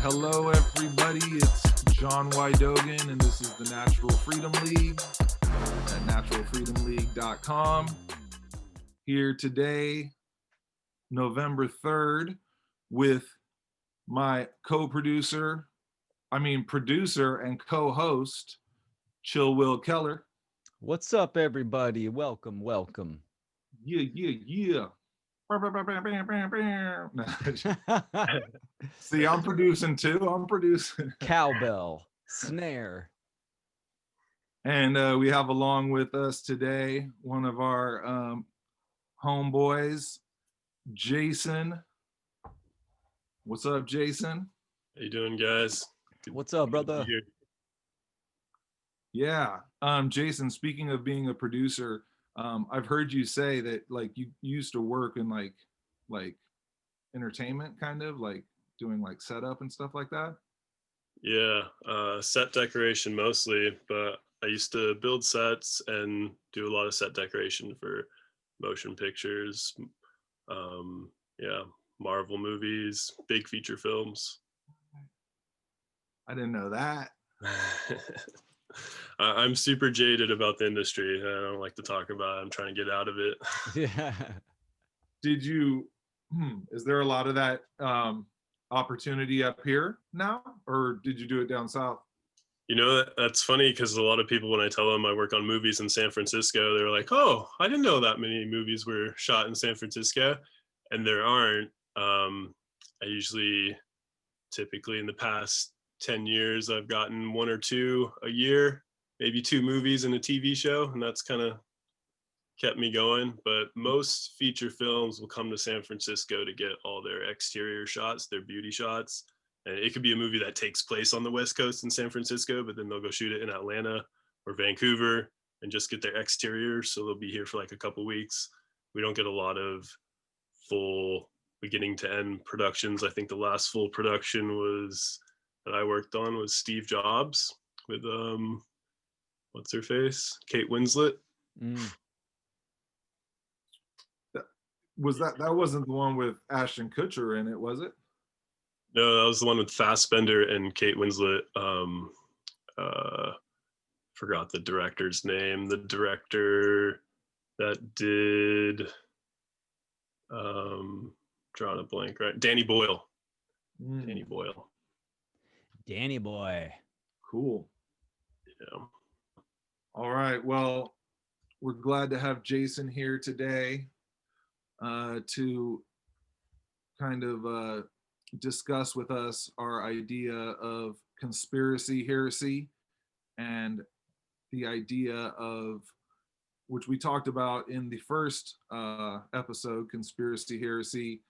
Hello, everybody. It's John Wydogen, and this is the Natural Freedom League at naturalfreedomleague.com. Here today, November 3rd, with my producer and co-host, Chill Will Keller. What's up, everybody? Welcome. Yeah. See, I'm producing too. Cowbell, snare. And we have along with us today one of our homeboys, Jason. What's up, Jason? How you doing, guys? What's up, brother? Yeah. Jason, speaking of being a producer, I've heard you say that like you used to work in like entertainment, kind of like doing like setup and stuff like that. Yeah, set decoration mostly, but I used to build sets and do a lot of set decoration for motion pictures, yeah, Marvel movies, big feature films. I didn't know that. I'm super jaded about the industry. I don't like to talk about it. I'm trying to get out of it. Yeah. Did you, is there a lot of that opportunity up here now, or did you do it down south? You know, that's funny because a lot of people, when I tell them I work on movies in San Francisco, they're like, oh, I didn't know that many movies were shot in San Francisco. And there aren't. I usually, typically in the past 10 years, I've gotten one or two a year, maybe 2 movies and a TV show. And that's kind of kept me going. But most feature films will come to San Francisco to get all their exterior shots, their beauty shots. And it could be a movie that takes place on the West Coast in San Francisco, but then they'll go shoot it in Atlanta or Vancouver and just get their exterior. So they'll be here for like a couple weeks. We don't get a lot of full beginning to end productions. I think the last full production that I worked on was Steve Jobs with what's her face? Kate Winslet. That wasn't the one with Ashton Kutcher in it, was it? No, that was the one with Fassbender and Kate Winslet. Forgot the director's name. The director that did drawing a blank, right? Danny Boyle. Danny Boyle. Danny boy. Cool. Yeah. All right. Well, we're glad to have Jason here today to kind of discuss with us our idea of conspiracy heresy and the idea of, which we talked about in the first episode, conspiracy heresy,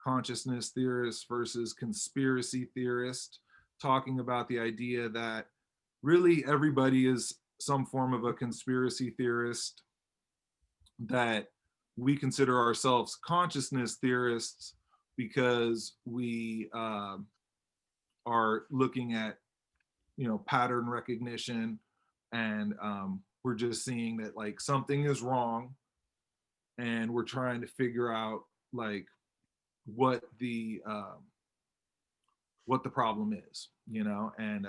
consciousness theorist versus conspiracy theorist, talking about the idea that really everybody is some form of a conspiracy theorist, that we consider ourselves consciousness theorists because we are looking at, pattern recognition, and we're just seeing that like something is wrong, and we're trying to figure out like what the problem is, and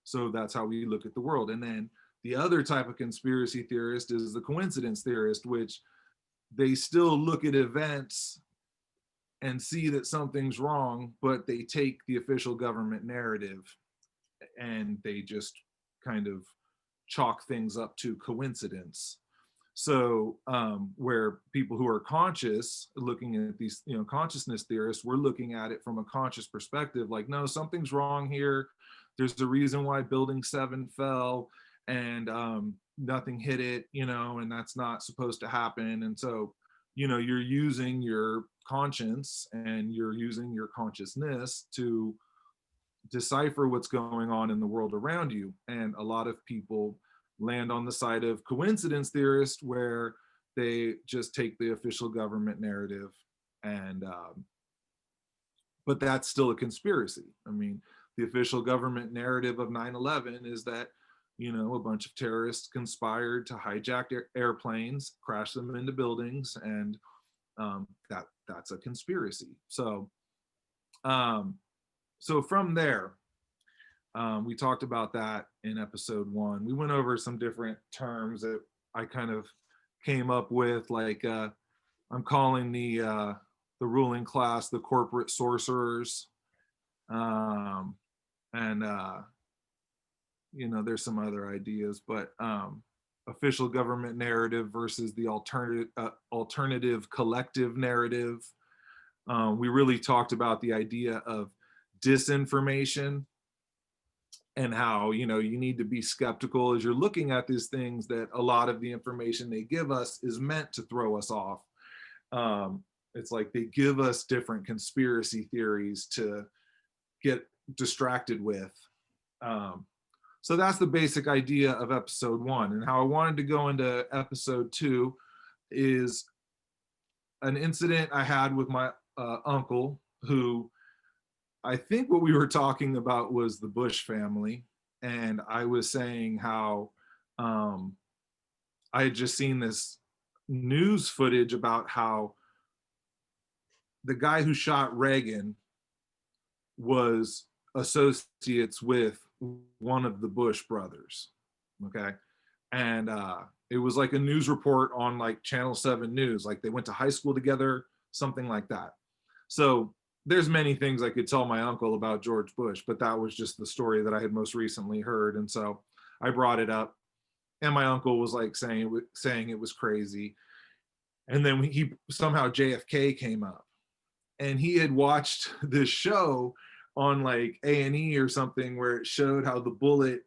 so that's how we look at the world. And then the other type of conspiracy theorist is the coincidence theorist, which they still look at events and see that something's wrong, but they take the official government narrative and they just kind of chalk things up to coincidence. So where people who are conscious, looking at these, consciousness theorists, we're looking at it from a conscious perspective, like, no, something's wrong here. There's a reason why building 7 fell and nothing hit it, and that's not supposed to happen. And so, you're using your conscience and you're using your consciousness to decipher what's going on in the world around you. And a lot of people land on the side of coincidence theorists, where they just take the official government narrative and but that's still a conspiracy. I mean, the official government narrative of 9/11 is that, a bunch of terrorists conspired to hijack airplanes, crash them into buildings, and that's a conspiracy. So so from there, we talked about that in episode 1. We went over some different terms that I kind of came up with, like I'm calling the ruling class the corporate sorcerers, and there's some other ideas, but official government narrative versus the alternative collective narrative. We really talked about the idea of disinformation and how you need to be skeptical as you're looking at these things, that a lot of the information they give us is meant to throw us off. It's like they give us different conspiracy theories to get distracted with. So that's the basic idea of episode 1. And how I wanted to go into episode 2 is an incident I had with my uncle, who I think what we were talking about was the Bush family. And I was saying how I had just seen this news footage about how the guy who shot Reagan was associates with one of the Bush brothers. Okay. And it was like a news report on like Channel 7 News, like they went to high school together, something like that. So there's many things I could tell my uncle about George Bush, but that was just the story that I had most recently heard. And so I brought it up, and my uncle was like saying it was crazy. And then he somehow JFK came up, and he had watched this show on like A&E or something where it showed how the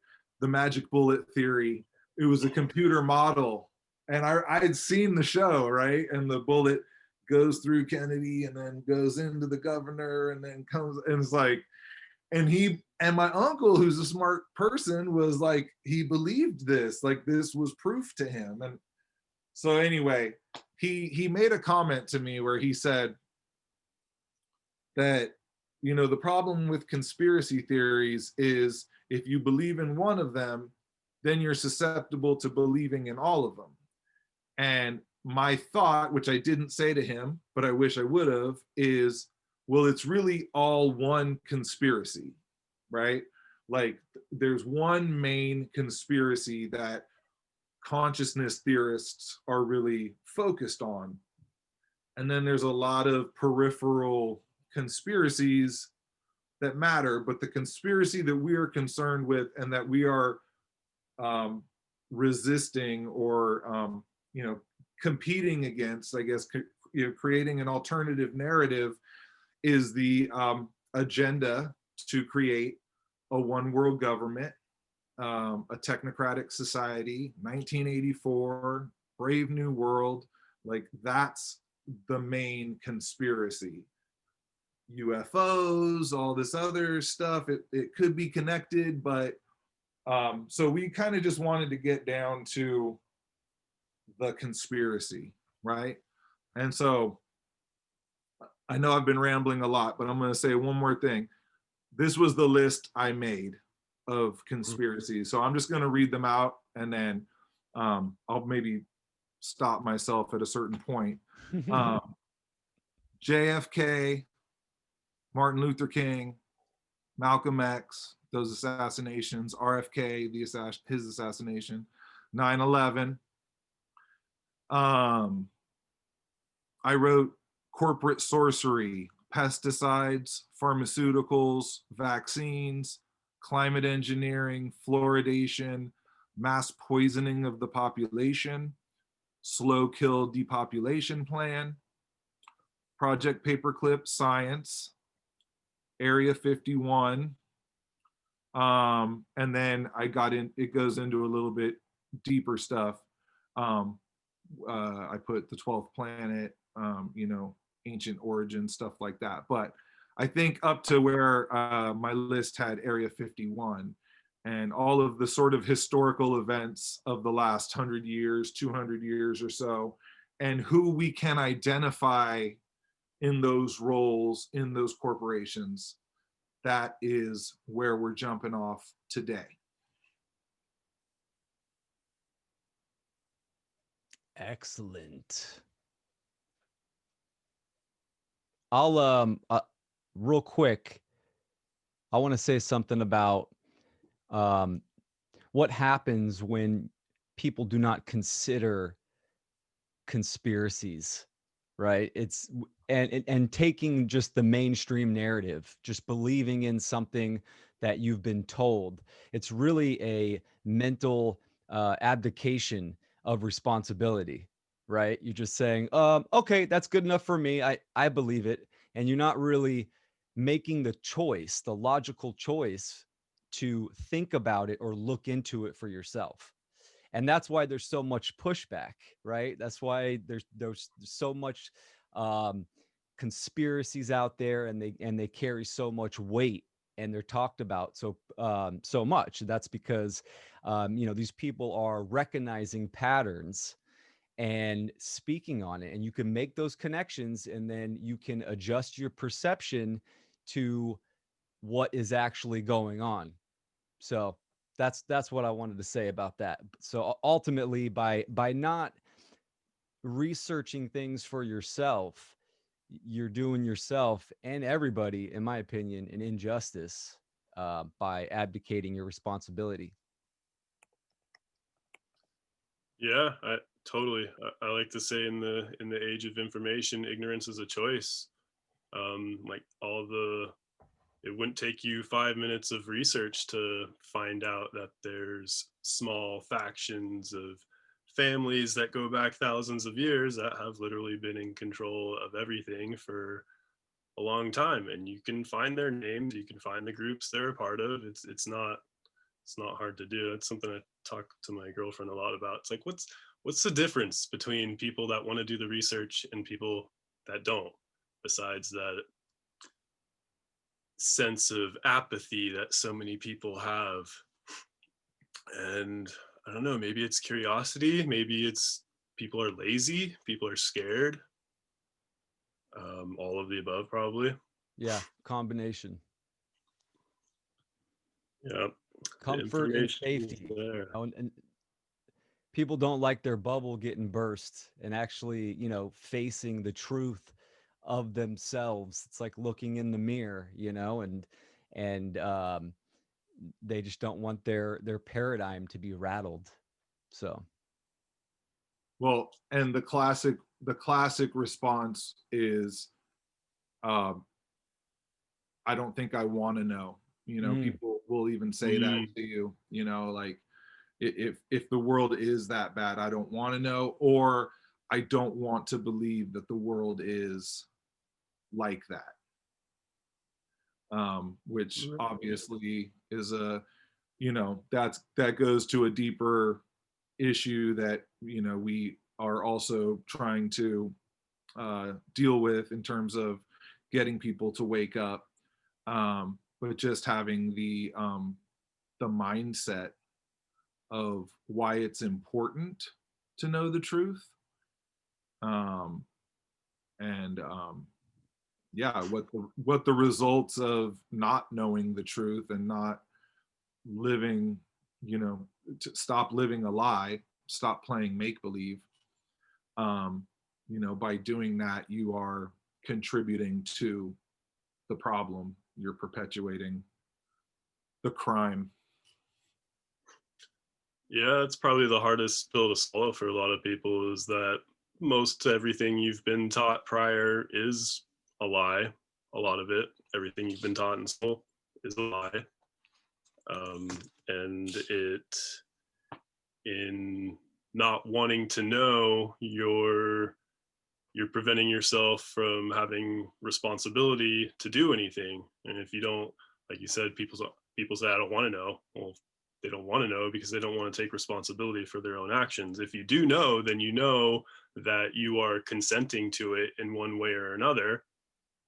magic bullet theory, it was a computer model. And I had seen the show, right? And the bullet goes through Kennedy and then goes into the governor and then comes, and it's like, and my uncle, who's a smart person, was like, he believed this, like this was proof to him. And so anyway, he made a comment to me where he said that, the problem with conspiracy theories is if you believe in one of them, then you're susceptible to believing in all of them. And my thought, which I didn't say to him, but I wish I would have, is, well, it's really all one conspiracy, right? Like there's one main conspiracy that consciousness theorists are really focused on. And then there's a lot of peripheral conspiracies that matter, but the conspiracy that we are concerned with and that we are resisting or competing against, I guess, creating an alternative narrative, is the agenda to create a one world government, a technocratic society, 1984, Brave New World. Like that's the main conspiracy. UFOs, all this other stuff, it could be connected, but so we kind of just wanted to get down to the conspiracy, right? And so I know I've been rambling a lot, but I'm going to say one more thing. This was the list I made of conspiracies. So I'm just going to read them out, and then I'll maybe stop myself at a certain point. JFK, Martin Luther King, Malcolm X, those assassinations, RFK, his assassination, 9/11. I wrote corporate sorcery, pesticides, pharmaceuticals, vaccines, climate engineering, fluoridation, mass poisoning of the population, slow kill depopulation plan, Project Paperclip, science, Area 51. And then it goes into a little bit deeper stuff. I put the 12th planet, ancient origins, stuff like that. But I think up to where my list had Area 51 and all of the sort of historical events of the last 100 years, 200 years or so, and who we can identify in those roles, in those corporations. That is where we're jumping off today. Excellent. I'll real quick, I want to say something about um, what happens when people do not consider conspiracies, right? And taking just the mainstream narrative, just believing in something that you've been told. It's really a mental abdication of responsibility, right? You're just saying, okay, that's good enough for me. I believe it. And you're not really making the choice, the logical choice to think about it or look into it for yourself. And that's why there's so much pushback, right? That's why there's so much conspiracies out there, and they carry so much weight, and they're talked about so much. That's because these people are recognizing patterns and speaking on it, and you can make those connections, and then you can adjust your perception to what is actually going on. So that's what I wanted to say about that. So ultimately, by not researching things for yourself, you're doing yourself and everybody, in my opinion, an injustice by abdicating your responsibility. Yeah, I totally. I like to say in the age of information, ignorance is a choice. Like it wouldn't take you 5 minutes of research to find out that there's small factions of families that go back thousands of years that have literally been in control of everything for a long time, and you can find their names, you can find the groups they're a part of. It's not hard to do. It's something I talk to my girlfriend a lot about. It's like, what's the difference between people that want to do the research and people that don't, besides that sense of apathy that so many people have? And I don't know, maybe it's curiosity, maybe it's people are lazy, people are scared. All of the above, probably. Yeah, combination. Yeah, the Comfort and information is safety. there. And people don't like their bubble getting burst and actually, facing the truth of themselves. It's like looking in the mirror, and they just don't want their paradigm to be rattled. So Well, and the classic response is, um, I don't think I want to know. mm, People will even say that Mm, to you. Like, if the world is that bad, I don't want to know, or I don't want to believe that the world is like that. Which right. obviously is that goes to a deeper issue that we are also trying to deal with in terms of getting people to wake up, but just having the mindset of why it's important to know the truth, um, and yeah, what the results of not knowing the truth and not living, to stop living a lie, stop playing make believe. um by doing that, you are contributing to the problem, you're perpetuating the crime. Yeah, it's probably the hardest pill to swallow for a lot of people, is that most everything you've been taught prior is a lie. A lot of it, everything you've been taught in school is a lie. Um, and in not wanting to know, you're preventing yourself from having responsibility to do anything. And if you don't, like you said, people say, I don't want to know. Well, they don't want to know because they don't want to take responsibility for their own actions. If you do know, then you know that you are consenting to it in one way or another.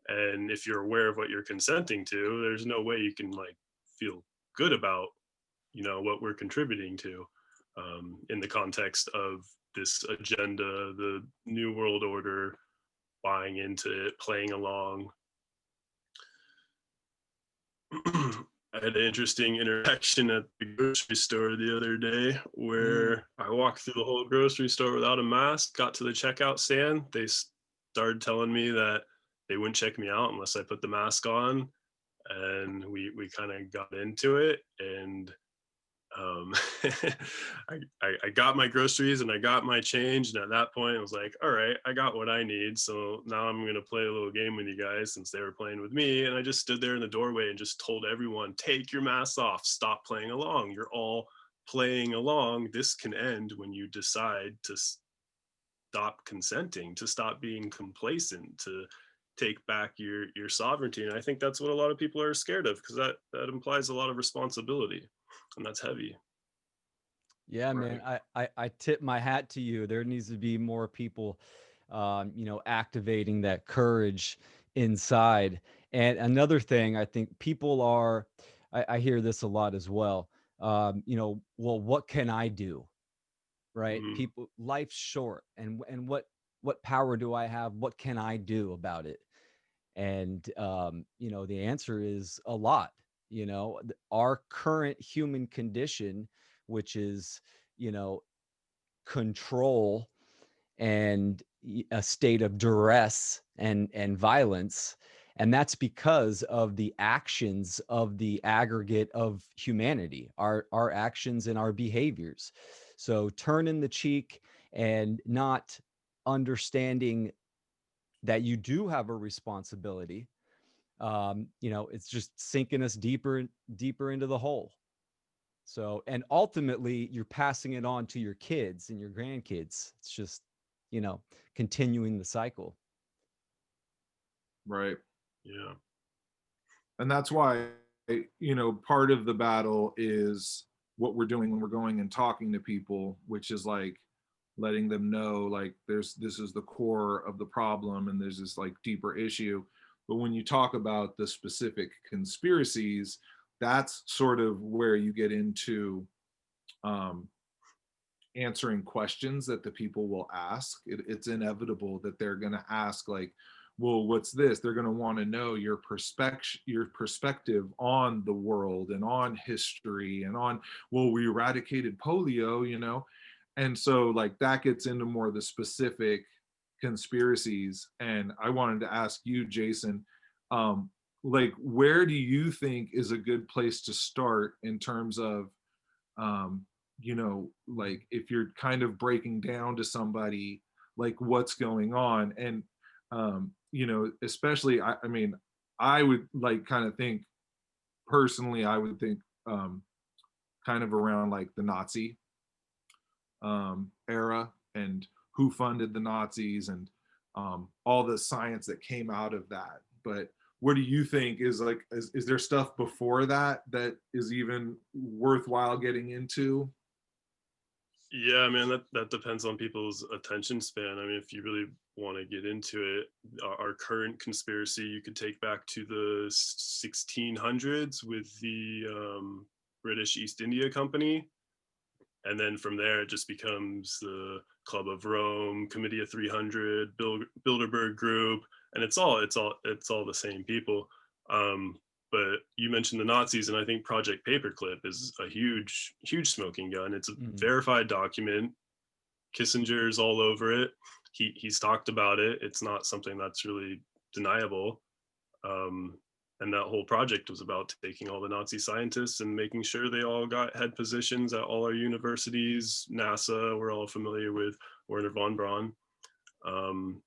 And if you're aware of what you're consenting to, there's no way you can like feel good about what we're contributing to, in the context of this agenda, the new world order, buying into it, playing along. I had an interesting interaction at the grocery store the other day mm, where I walked through the whole grocery store without a mask, got to the checkout stand. They started telling me that they wouldn't check me out unless I put the mask on. and we kind of got into it, and I got my groceries and I got my change, and at that point I was like, all right, I got what I need, so now I'm gonna play a little game with you guys since they were playing with me. And I just stood there in the doorway and just told everyone, take your masks off, stop playing along, you're all playing along. This can end when you decide to stop consenting, to stop being complacent, to take back your sovereignty. And I think that's what a lot of people are scared of, because that implies a lot of responsibility, and that's heavy. Yeah, Right. man, I tip my hat to you. There needs to be more people, activating that courage inside. And another thing, I think people are, I hear this a lot as well. Well, what can I do? Right? Mhm. People, life's short, and what power do I have? What can I do about it? And the answer is a lot. Our current human condition, which is, you know, control and a state of duress and violence, and that's because of the actions of the aggregate of humanity, our actions and our behaviors. So turning the cheek and not understanding that you do have a responsibility, it's just sinking us deeper into the hole. So, and ultimately you're passing it on to your kids and your grandkids. It's just, you know, continuing the cycle. Right. Yeah. And that's why, part of the battle is what we're doing when we're going and talking to people, which is like letting them know, like, this is the core of the problem and there's this like deeper issue. But when you talk about the specific conspiracies, that's sort of where you get into um, answering questions that the people will ask. It's inevitable that they're going to ask, like, well, what's this? They're going to want to know your perspective on the world and on history and on, well, we eradicated polio. And so like that gets into more of the specific conspiracies. And I wanted to ask you, Jason, like, where do you think is a good place to start in terms of like if you're kind of breaking down to somebody like what's going on? And especially, I mean, I would like kind of think, personally, I would think kind of around like the Nazi era, and who funded the Nazis, and all the science that came out of that. But what do you think is like, is there stuff before that that is even worthwhile getting into? Yeah, man, that depends on people's attention span. I mean, if you really want to get into it, our current conspiracy you could take back to the 1600s with the British East India Company, and then from there it just becomes the Club of Rome, Committee of 300, Bilderberg Group, and it's all the same people. Um, but you mentioned the Nazis, and I think Project Paperclip is a huge smoking gun. It's a Mm. verified document. Kissinger's all over it. He's talked about it. It's not something that's really deniable. Um, and that whole project was about taking all the Nazi scientists and making sure they all got head positions at all our universities. NASA, we're all familiar with Werner von Braun. Um,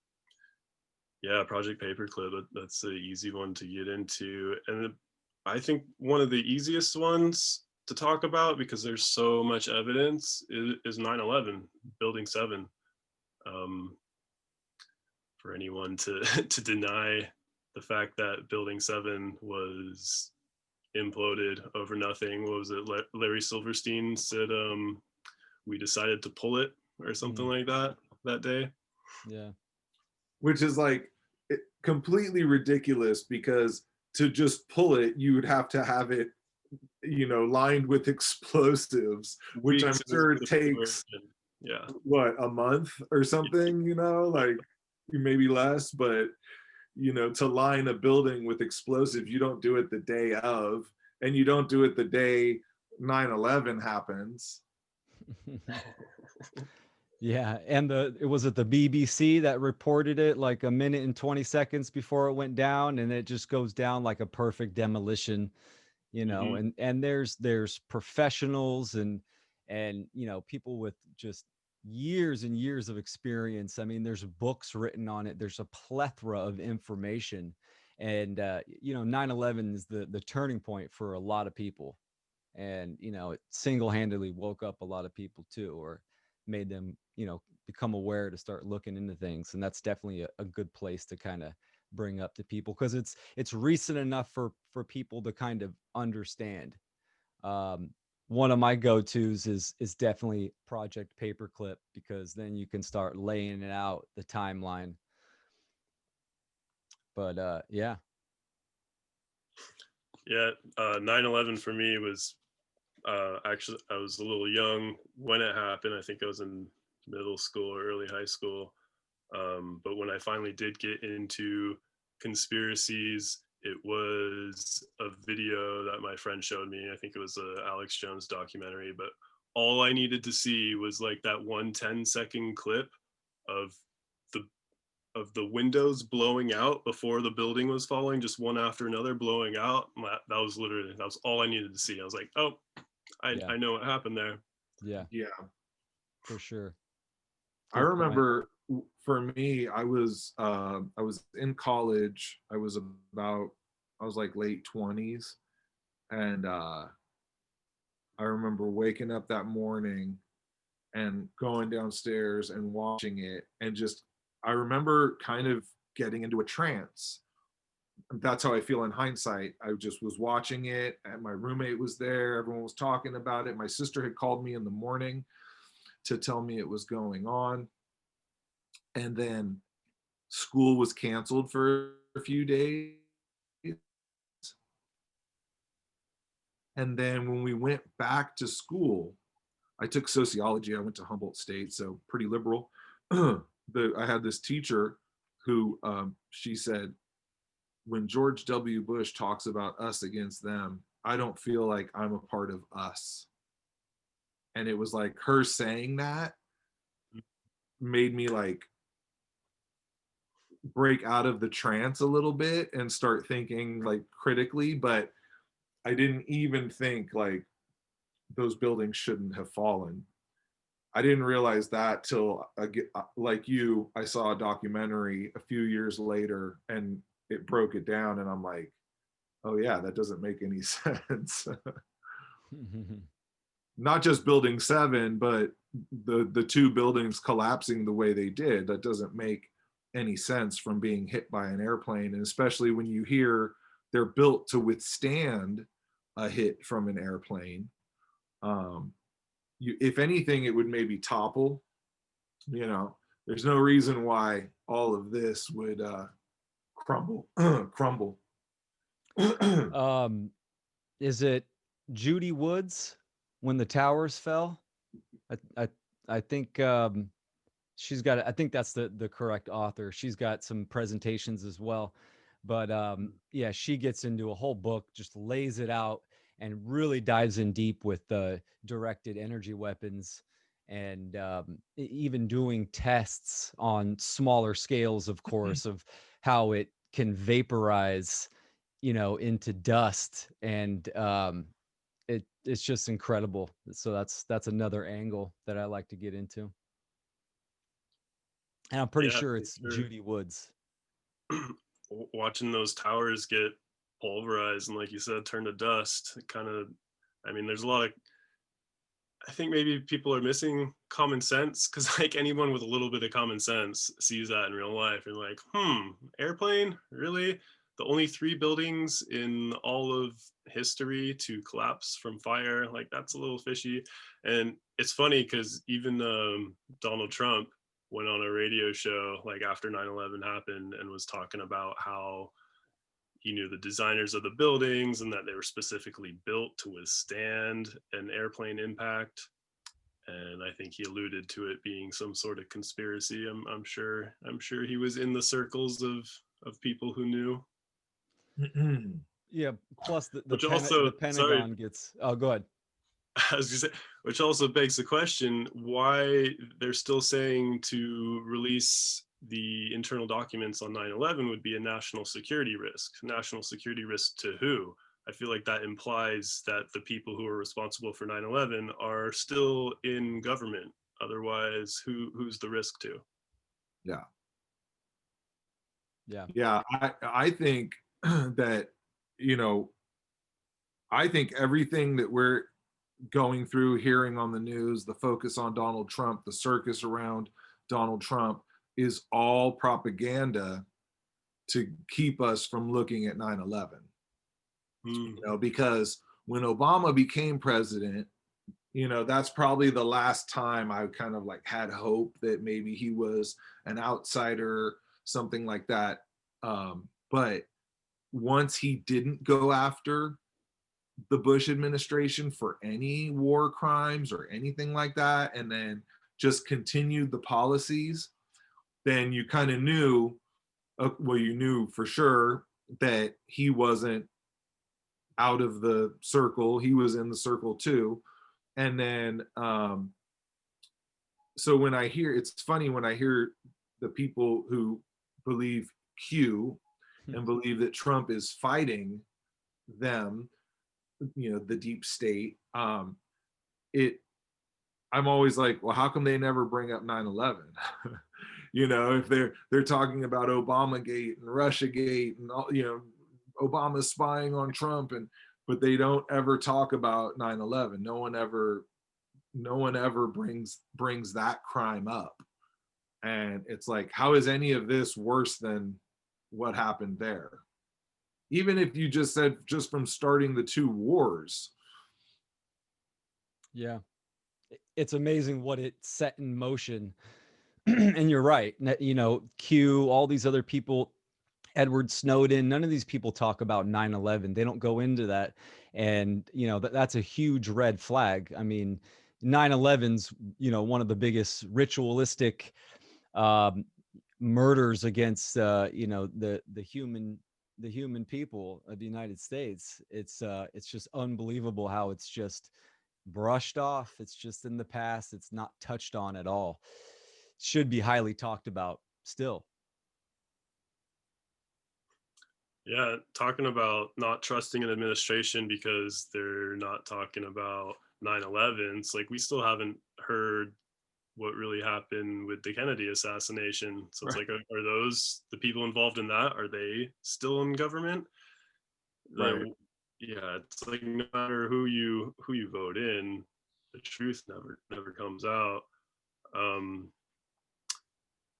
yeah, Project Paperclip, that's the easy one to get into. And I think one of the easiest ones to talk about, because there's so much evidence, is 9/11, Building 7. Um, for anyone to to deny the fact that Building 7 was imploded over nothing. What was it? Larry Silverstein said, we decided to pull it, or something Mm. like that day. Yeah. Which is like completely ridiculous, because to just pull it, you would have to have it, lined with explosives, which I'm Weeks in sure the takes, preparation. Yeah. what, a month or something, like maybe less. But to line a building with explosives, you don't do it the day of, and you don't do it the day 9/11 happens. Yeah, and it was at the BBC that reported it like a minute and 20 seconds before it went down, and it just goes down like a perfect demolition, you know. Hmm. And there's professionals and people with just years and years of experience. I mean, there's books written on it. There's a plethora of information, and 9/11 is the turning point for a lot of people, and it single-handedly woke up a lot of people too, or made them become aware to start looking into things. And that's definitely a good place to kind of bring up to people, because it's recent enough for people to kind of understand. um One of my go-to's is definitely Project Paperclip, because then you can start laying it out, the timeline. But yeah. Yeah, 9/11 for me was actually, I was a little young when it happened. I think I was in middle school or early high school. But when I finally did get into conspiracies, it was a video that my friend showed me. I think it was a Alex Jones documentary, but all I needed to see was like that 1 10-second clip of the the windows blowing out before the building was falling, just one after another blowing out. That was literally, that was all I needed to see. I was like, oh, Yeah. I know what happened there. Yeah, Yeah. for sure. I Good point. remember for me, I was in college. I was like late 20s, and I remember waking up that morning and going downstairs and watching it, and just I remember kind of getting into a trance. That's how I feel in hindsight. I just was watching it, and my roommate was there. Everyone was talking about it. My sister had called me in the morning to tell me it was going on. And then school was canceled for a few days. And then when we went back to school, I took sociology. I went to Humboldt State, so pretty liberal. I had this teacher who she said, when George W. Bush talks about us against them, I don't feel like I'm a part of us. And it was like her saying that made me like break out of the trance a little bit and start thinking like critically. But I didn't even think like those buildings shouldn't have fallen. I didn't realize that till like you, I saw a documentary a few years later and it broke it down, and I'm like, oh yeah, that doesn't make any sense. Not just building 7, but the two buildings collapsing the way they did, that doesn't make any sense from being hit by an airplane. And especially when you hear they're built to withstand a hit from an airplane. If anything, it would maybe topple. There's no reason why all of this would crumble. Crumble. um is it Judy Woods, When the Towers Fell? I I think I think that's the correct author. She's got some presentations as well. But yeah, she gets into a whole book, just lays it out, and really dives in deep with the directed energy weapons, and even doing tests on smaller scales, of course, of how it can vaporize, into dust. And it's just incredible. So that's another angle that I like to get into. And I'm pretty Yeah, sure for it's sure. Judy Woods. Watching those towers get pulverized and, like you said, turn to dust, it kind of, I mean, there's a lot of, I think maybe people are missing common sense, because like anyone with a little bit of common sense sees that in real life and like, airplane, really? The only 3 buildings in all of history to collapse from fire, like that's a little fishy. And it's funny because even Donald Trump went on a radio show like after 9/11 happened and was talking about how he knew the designers of the buildings and that they were specifically built to withstand an airplane impact. And I think he alluded to it being some sort of conspiracy. I'm sure. I'm sure he was in the circles of people who knew. Yeah. Plus, Which the also, sorry, Pentagon gets. Oh, go ahead. as you say, which also begs the question why they're still saying to release the internal documents on 9/11 would be a national security risk. National security risk to who? I feel like that implies that the people who are responsible for 9/11 are still in government. Otherwise, who's the risk to? Yeah. Yeah. Yeah, I think that, you know, I think everything that we're going through, hearing on the news, the focus on Donald Trump, the circus around Donald Trump is all propaganda to keep us from looking at 9/11. You know, because when Obama became president, you know, that's probably the last time I kind of like had hope that maybe he was an outsider, something like that. But once he didn't go after the Bush administration for any war crimes or anything like that, and then just continued the policies, then you kind of knew, well, you knew for sure that he wasn't out of the circle. He was in the circle too. And then, so when I hear, it's funny when I hear the people who believe Q and believe that Trump is fighting them, you know, the deep state, I'm always like, well, how come they never bring up 9/11? You know, if they're talking about Obamagate and Russiagate and all, you know, Obama spying on Trump, and but they don't ever talk about 9/11. No one ever brings that crime up. And it's like, how is any of this worse than what happened there? Even if you just said just from starting the two wars. Yeah. It's amazing what it set in motion. And you're right. You know, Q, all these other people, Edward Snowden, none of these people talk about 9/11. They don't go into that. And, you know, that's a huge red flag. I mean, 9/11's, you know, one of the biggest ritualistic murders against, you know, the human people of the United States. It's just unbelievable how it's just brushed off. It's just in the past. It's not touched on at all. Should be highly talked about still. Yeah, talking about not trusting an administration because they're not talking about 9/11. It's like we still haven't heard what really happened with the Kennedy assassination. So it's Right. like, are those the people involved in that? Are they still in government? Right. Yeah, it's like no matter who you vote in, the truth never comes out. Um,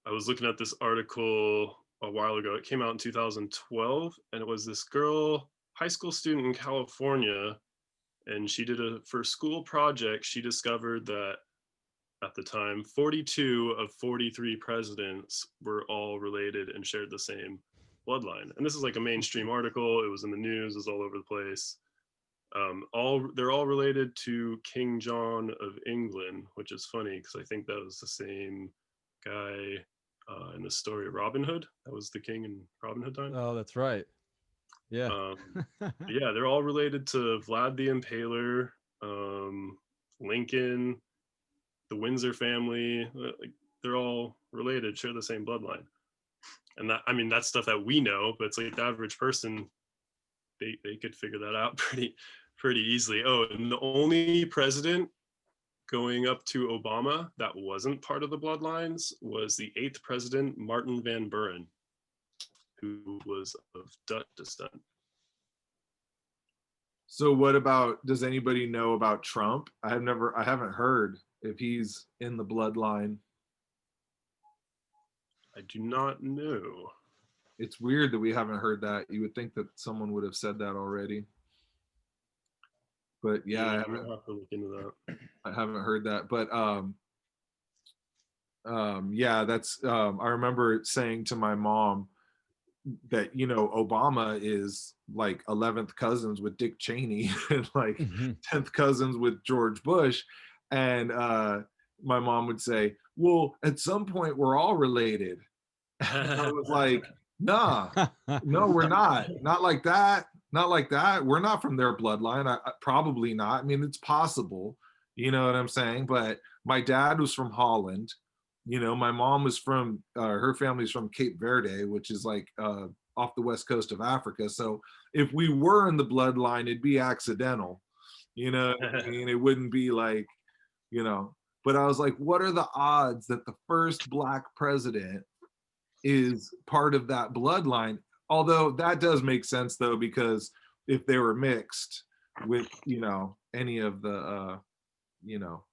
I was looking at this article a while ago. It came out in 2012, and it was this girl, high school student in California, and she did for a school project. She discovered that at the time, 42 of 43 presidents were all related and shared the same bloodline. And this is like a mainstream article. It was in the news. It was all over the place. They're all related to King John of England, which is funny because I think that was the same guy in the story of Robin Hood. That was the king in Robin Hood time. Oh, that's right. Yeah. Yeah, they're all related to Vlad the Impaler, Lincoln, the Windsor family. Like, they're all related, share the same bloodline. And that, I mean, that's stuff that we know, but it's like the average person, they could figure that out pretty easily. Oh, and the only president going up to Obama that wasn't part of the bloodlines was the 8th president, Martin Van Buren, who was of Dutch descent. So what about, does anybody know about Trump? I haven't heard if he's in the bloodline. I do not know. It's weird that we haven't heard that. You would think that someone would have said that already. But yeah, I have to look into that. I haven't heard that. But yeah, that's I remember saying to my mom that, you know, Obama is like 11th cousins with Dick Cheney and like 10th cousins with George Bush. And my mom would say, well, at some point we're all related. And I was like, nah, no, we're not like that. not like that. We're not from their bloodline. Probably not. I mean, it's possible, you know what I'm saying? But my dad was from Holland. You know, my mom was from, her family's from Cape Verde, which is like off the west coast of Africa. So if we were in the bloodline, it'd be accidental. You know what I mean? It wouldn't be like, you know, but I was like, what are the odds that the first black president is part of that bloodline? Although that does make sense though, because if they were mixed with, you know, any of the, you know,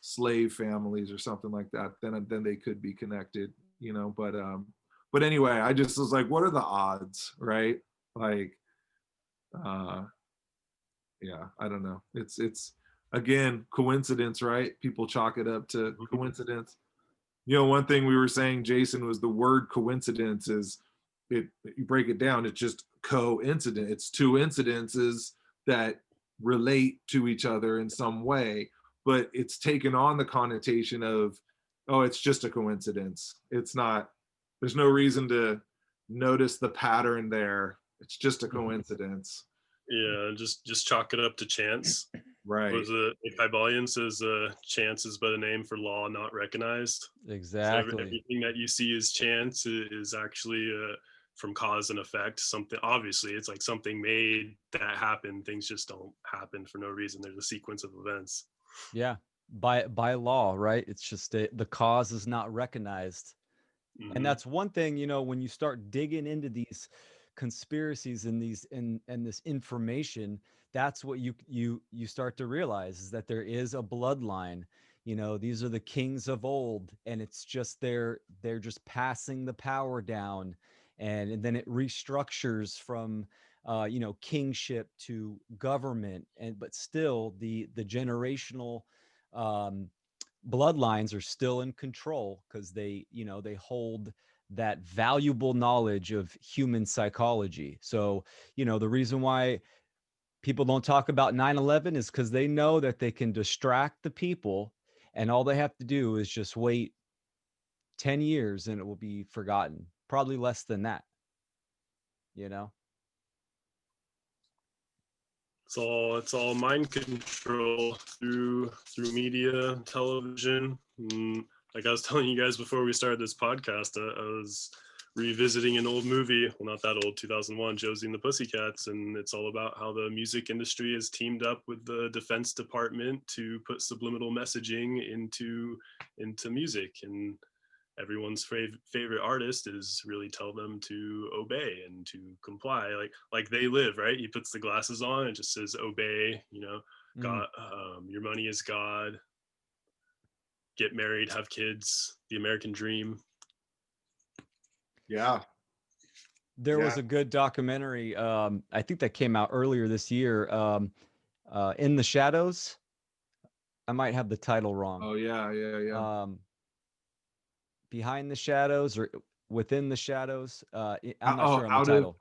slave families or something like that, then they could be connected, you know. But anyway, I just was like, what are the odds, right? Like, uh, yeah, I don't know. It's again coincidence, right? People chalk it up to coincidence. You know, one thing we were saying, Jason, was the word coincidence is, it, you break it down, it's just coincident. It's two incidences that relate to each other in some way, but it's taken on the connotation of, oh, it's just a coincidence. It's not, there's no reason to notice the pattern there. It's just a coincidence. Yeah, just chalk it up to chance. Right. Was it Kybalion says chance is but a name for law not recognized. Exactly. So everything that you see as chance is actually from cause and effect. Something, obviously, it's like something made that happen. Things just don't happen for no reason. There's a sequence of events. Yeah, by law, right? It's just the cause is not recognized. And that's one thing, you know, when you start digging into these conspiracies and these and this information, that's what you start to realize, is that there is a bloodline. You know, these are the kings of old, and it's just they're just passing the power down, and then it restructures from you know, kingship to government, and but still the generational um bloodlines are still in control, because they, you know, they hold that valuable knowledge of human psychology. So, you know, the reason why people don't talk about 9/11 is because they know that they can distract the people, and all they have to do is just wait 10 years and it will be forgotten, probably less than that, you know. It's all mind control through media, television. Like I was telling you guys before we started this podcast, I was revisiting an old movie, well, not that old, 2001, Josie and the Pussycats, and it's all about how the music industry has teamed up with the Defense Department to put subliminal messaging into music, and everyone's favorite artist is really tell them to obey and to comply, like they live, right? He puts the glasses on and just says obey, you know, God, your money is God, get married, have kids, the American dream. Yeah. There was a good documentary, I think that came out earlier this year, In the Shadows. I might have the title wrong. Oh yeah. Behind the Shadows or Within the Shadows. I'm not sure on the title.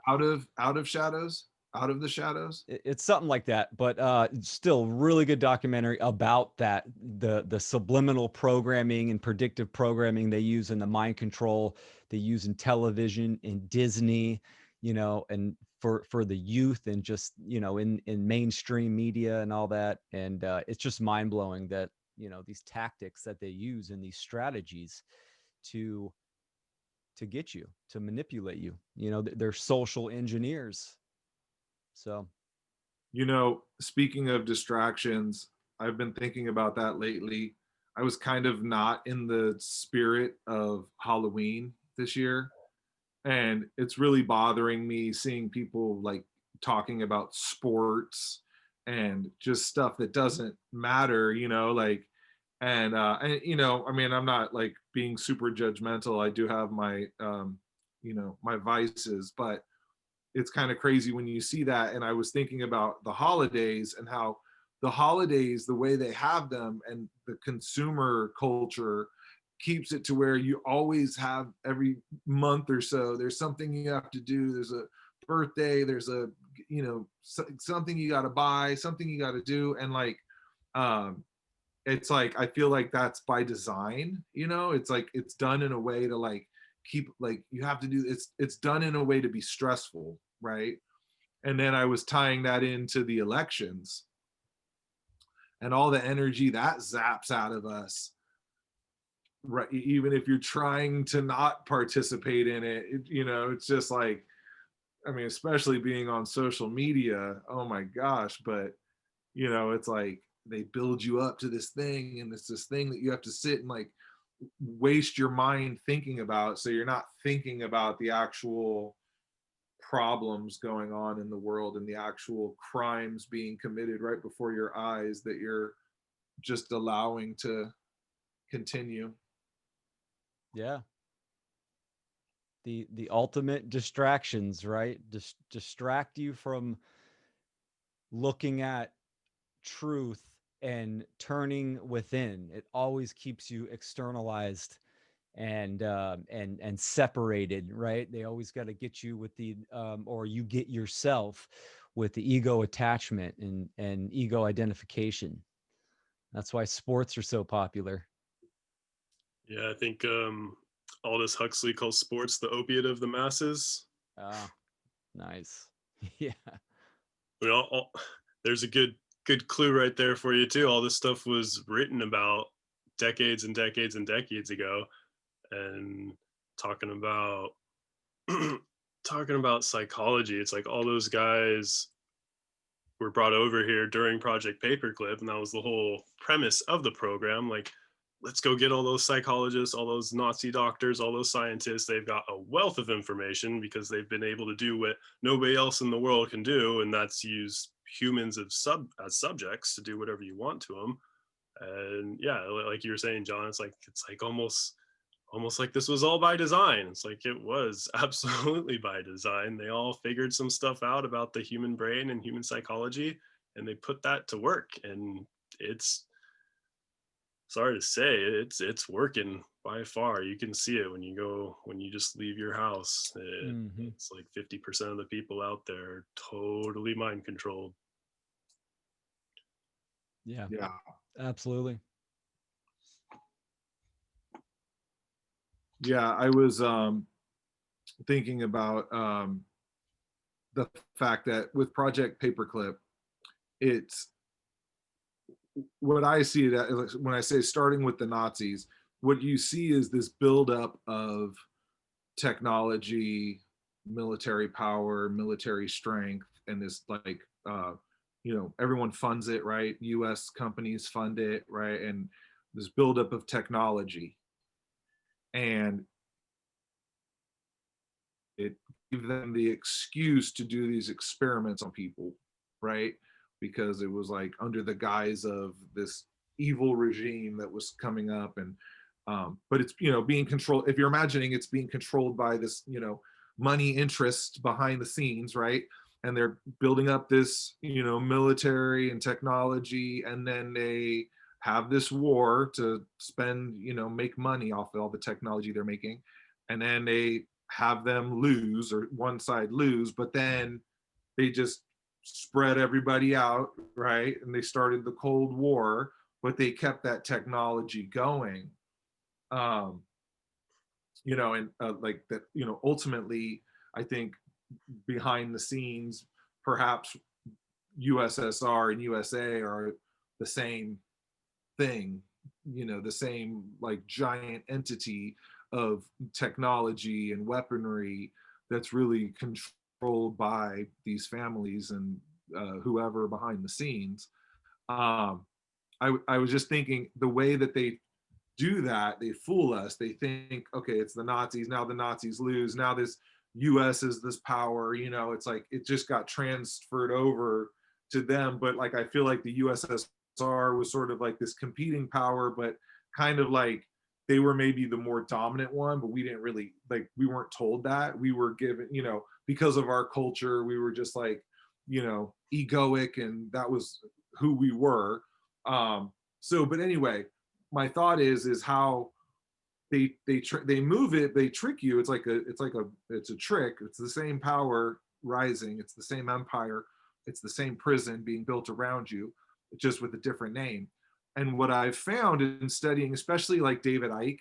Out of shadows, out of the shadows. It's something like that, but still really good documentary about that, the subliminal programming and predictive programming they use in the mind control, they use in television, in Disney, you know, and for the youth, and just, you know, in mainstream media and all that. And it's just mind blowing that, you know, these tactics that they use and these strategies to get you, to manipulate you, you know, they're social engineers. So, You know, speaking of distractions, I've been thinking about that lately. I was kind of not in the spirit of Halloween this year, and it's really bothering me seeing people like talking about sports and just stuff that doesn't matter, you know, like, and you know, I mean, I'm not like being super judgmental. I do have my you know, my vices, but it's kind of crazy when you see that. And I was thinking about the holidays and how the holidays, the way they have them, and the consumer culture keeps it to where you always have, every month or so there's something you have to do. There's a birthday, there's a, you know, something you got to buy, something you got to do. And like it's like, I feel like that's by design, you know. It's like it's done in a way to like keep, like you have to do, it's done in a way to be stressful, right? And then I was tying that into the elections and all the energy that zaps out of us, right? Even if you're trying to not participate in it, you know, it's just like, I mean, especially being on social media, oh my gosh. But, you know, it's like they build you up to this thing, and it's this thing that you have to sit and like waste your mind thinking about. So you're not thinking about the actual problems going on in the world and the actual crimes being committed right before your eyes that you're just allowing to continue. Yeah. The ultimate distractions, right? Distract you from looking at truth and turning within. It always keeps you externalized and separated, right? They always got to get you with the or you get yourself with the ego attachment and ego identification. That's why sports are so popular. Yeah, I think Aldous Huxley calls sports the opiate of the masses. Ah, nice. Yeah. I mean, there's a good clue right there for you too. All this stuff was written about decades and decades and decades ago, and talking about talking about psychology. It's like all those guys were brought over here during Project Paperclip, and that was the whole premise of the program. Like, let's go get all those psychologists, all those Nazi doctors, all those scientists. They've got a wealth of information because they've been able to do what nobody else in the world can do, and that's use humans as subjects to do whatever you want to them. And yeah, like you were saying, John, it's like almost like this was all by design. It's like it was absolutely by design. They all figured some stuff out about the human brain and human psychology, and they put that to work. And it's, sorry to say, it's working by far. You can see it when you just leave your house. It's like 50% of the people out there are totally mind controlled. Yeah. Yeah. Absolutely. Yeah, I was thinking about the fact that with Project Paperclip, it's what I see that when I say starting with the Nazis, what you see is this buildup of technology, military power, military strength, and this like you know, everyone funds it, right? U.S. companies fund it, right? And this buildup of technology, and it gave them the excuse to do these experiments on people, right? Because it was like under the guise of this evil regime that was coming up. And but it's, you know, being controlled, if you're imagining it's being controlled by this, you know, money interest behind the scenes, right? And they're building up this, you know, military and technology, and then they have this war to spend, you know, make money off of all the technology they're making, and then they have them lose, or one side lose, but then they just spread everybody out, right? And they started the Cold War, but they kept that technology going. Um, you know, and like that, you know, ultimately, I think behind the scenes, perhaps USSR and USA are the same thing, you know, the same like giant entity of technology and weaponry that's really controlled by these families and whoever behind the scenes. I was just thinking the way that they do that, they fool us. They think, okay, it's the Nazis. Now the Nazis lose. Now this US is this power, you know, it's like it just got transferred over to them. But like I feel like the USSR was sort of like this competing power, but kind of like they were maybe the more dominant one, but we didn't really, like, we weren't told that. We were given, you know, because of our culture, we were just like, you know, egoic, and that was who we were. So, but anyway, my thought is how they move it, they trick you. It's a trick. It's the same power rising, it's the same empire, it's the same prison being built around you, just with a different name. And what I've found in studying, especially like David Icke,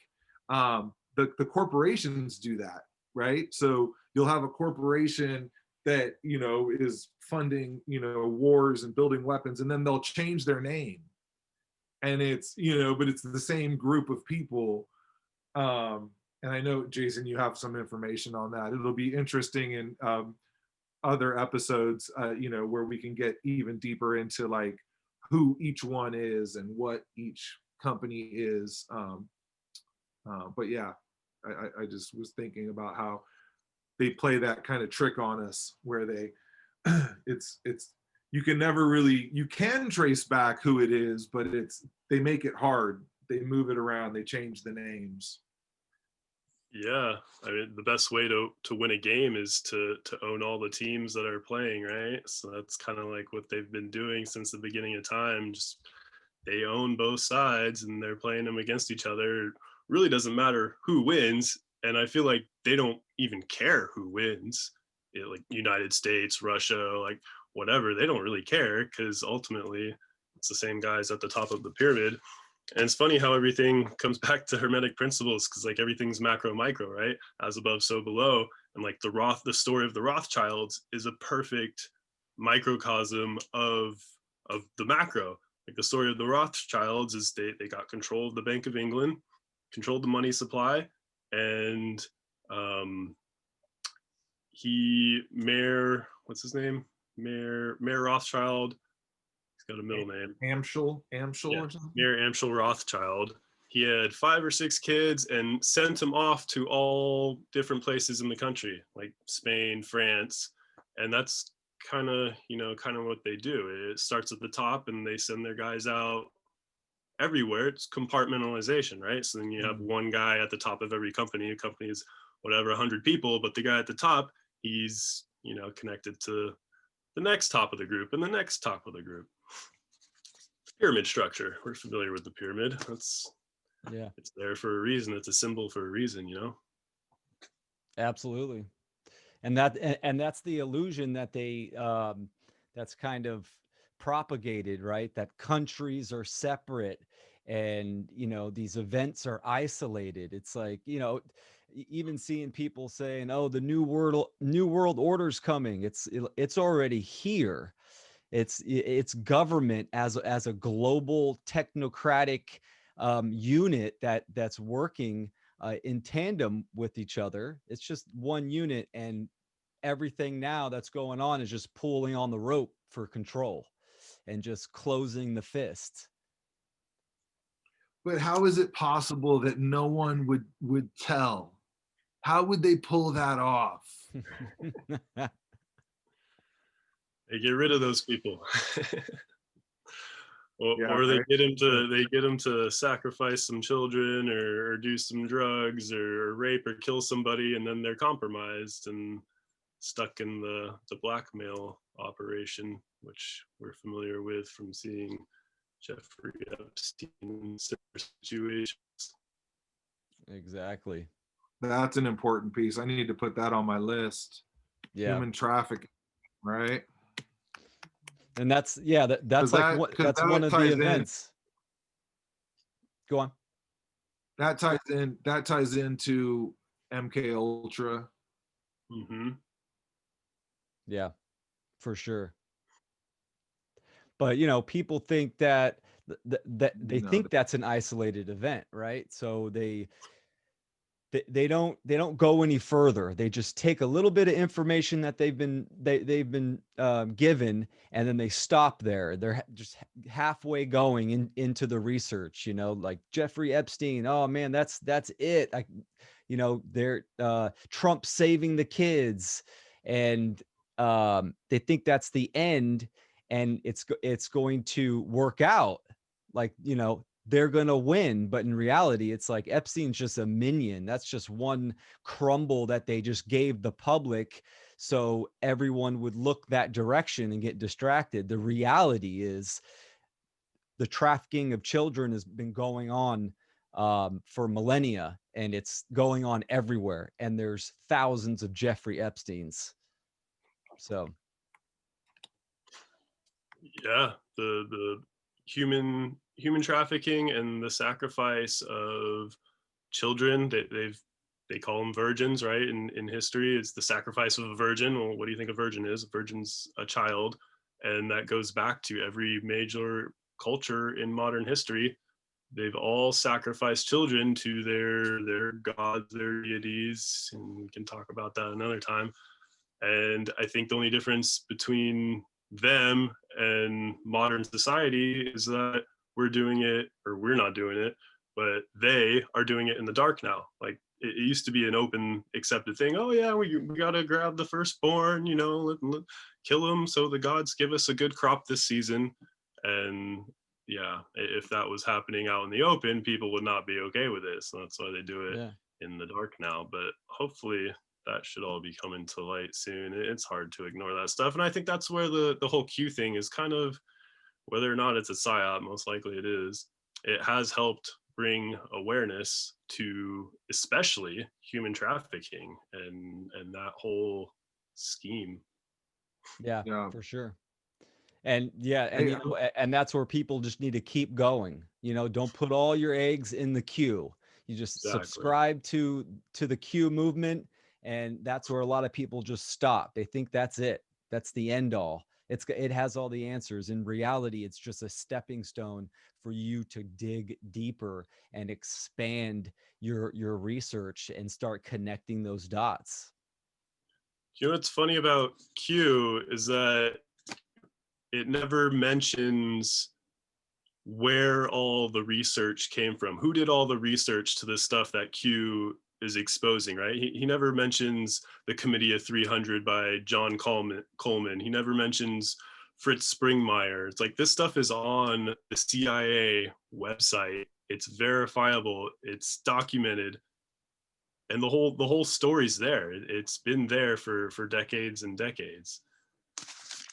the corporations do that, right? So you'll have a corporation that, you know, is funding, you know, wars and building weapons, and then they'll change their name. And it's, you know, but it's the same group of people. And I know, Jason, you have some information on that. It'll be interesting in other episodes, you know, where we can get even deeper into like who each one is and what each company is. But yeah, I just was thinking about how they play that kind of trick on us, where they, it's you can never really, you can trace back who it is, but they make it hard. They move it around. They change the names. Yeah, I mean, the best way to win a game is to own all the teams that are playing, right? So that's kind of like what they've been doing since the beginning of time. Just they own both sides and they're playing them against each other. It really doesn't matter who wins, and I feel like they don't even care who wins. Like United States, Russia, like whatever, they don't really care, because ultimately it's the same guys at the top of the pyramid. And it's funny how everything comes back to hermetic principles, because like everything's macro micro, right? As above, so below. And like the story of the Rothschilds is a perfect microcosm of the macro. Like the story of the Rothschilds is they got control of the Bank of England, controlled the money supply, and what's his name? Mayor Rothschild. He's got a middle name. Amschel Yeah, or something? Mayor Amschel Rothschild. He had 5 or 6 kids and sent them off to all different places in the country, like Spain, France. And that's kind of what they do. It starts at the top and they send their guys out everywhere. It's compartmentalization, right? So then you have one guy at the top of every company. A company is whatever, 100 people, but the guy at the top, he's, connected to the next top of the group and the next top of the group. Pyramid structure. We're familiar with the pyramid. It's there for a reason. It's a symbol for a reason, Absolutely. And that's the illusion that they that's kind of propagated, right? That countries are separate and these events are isolated. It's like, even seeing people saying, oh, the new world order's coming. It's already here. It's government as a global technocratic unit that's working in tandem with each other. It's just one unit, and everything now that's going on is just pulling on the rope for control and just closing the fist. But how is it possible that no one would tell? How would they pull that off? They get rid of those people. Or right? they get him to sacrifice some children or do some drugs or rape or kill somebody, and then they're compromised and stuck in the blackmail operation, which we're familiar with from seeing Jeffrey Epstein situations. Exactly. That's an important piece. I need to put that on my list. Yeah. Human trafficking, right? And that's that's one of the events. Go on. That ties into MK Ultra. Mm-hmm. Yeah, for sure. But people think that they think that's an isolated event, right? So they don't go any further. They just take a little bit of information that they've been given, and then they stop there. They're just halfway going into the research. Like Jeffrey Epstein. Oh man, that's it. They're Trump saving the kids, and they think that's the end, and it's going to work out. Like they're going to win. But in reality, it's like Epstein's just a minion. That's just one crumble that they just gave the public so everyone would look that direction and get distracted. The reality is the trafficking of children has been going on for millennia, and it's going on everywhere. And there's thousands of Jeffrey Epsteins. So. Yeah, the human trafficking and the sacrifice of children, they've they call them virgins, right? In history, it's the sacrifice of a virgin. Well, what do you think a virgin is? A virgin's a child. And that goes back to every major culture in modern history. They've all sacrificed children to their gods, their deities, and we can talk about that another time. And I think the only difference between them and modern society is that we're doing it, or we're not doing it, but they are doing it in the dark now. Like it used to be an open, accepted thing. Oh yeah, we gotta grab the firstborn, you know, kill them so the gods give us a good crop this season. And yeah, if that was happening out in the open, people would not be okay with it. So that's why they do it Yeah. in the dark now. But hopefully that should all be coming to light soon. It's hard to ignore that stuff. And I think that's where the whole Q thing is kind of, whether or not it's a psyop, most likely it is. It has helped bring awareness to especially human trafficking and that whole scheme. Yeah, Yeah. for sure. And yeah, and Hey, you know, and that's where people just need to keep going. You know, don't put all your eggs in the queue. You just Exactly. subscribe to the Q movement, and that's where a lot of people just stop. They think that's it. That's the end all. It has all the answers. In reality, it's just a stepping stone for you to dig deeper and expand your research and start connecting those dots. You know what's funny about Q is that it never mentions where all the research came from. Who did all the research to the stuff that Q is exposing, right? He never mentions the Committee of 300 by John Coleman. He never mentions Fritz Springmeier. It's like this stuff is on the CIA website. It's verifiable. It's documented, and the whole story's there. It's been there for decades and decades.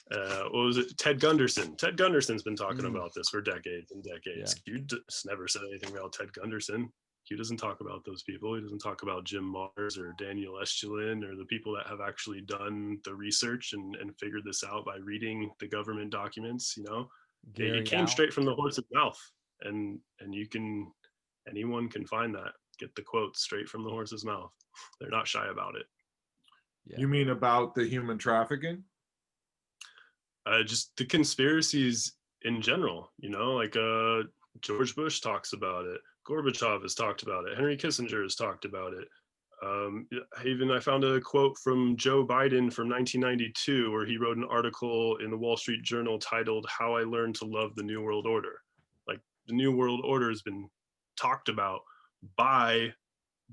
What was it? Ted Gunderson. Ted Gunderson's been talking Mm, about this for decades and decades. yeah. Q just never said anything about Ted Gunderson. Q doesn't talk about those people. He doesn't talk about Jim Mars or Daniel Estulin or the people that have actually done the research and figured this out by reading the government documents. You know, it Gary came Al. straight from the horse's mouth, and anyone can find that. Get the quotes straight from the horse's mouth. They're not shy about it. Yeah. you mean about the human trafficking? Just the conspiracies in general, you know, like George Bush talks about it, Gorbachev has talked about it, Henry Kissinger has talked about it. I found a quote from Joe Biden from 1992 where he wrote an article in the Wall Street Journal titled "How I Learned to Love the New World Order." Like the New World Order has been talked about by